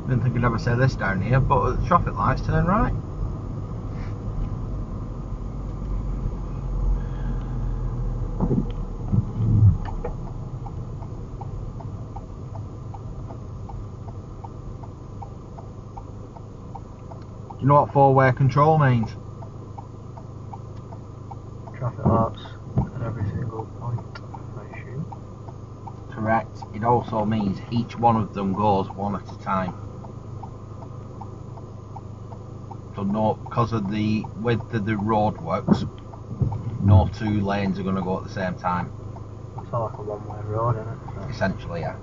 Didn't think I'd ever say this down here, but at the traffic lights, turn right. Do you know what four-way control means? Traffic lights at every single point, I assume. Correct. It also means each one of them goes one at a time. So no, because of the width of the roadworks, no two lanes are going to go at the same time. It's like a one-way road, isn't it? So. Essentially, yeah.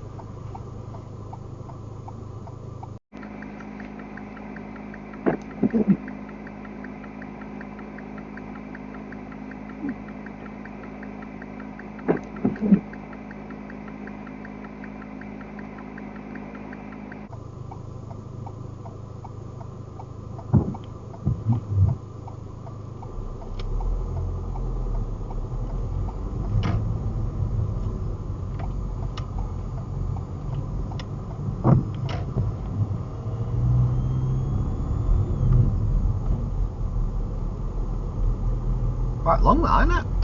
Quite long that, isn't it?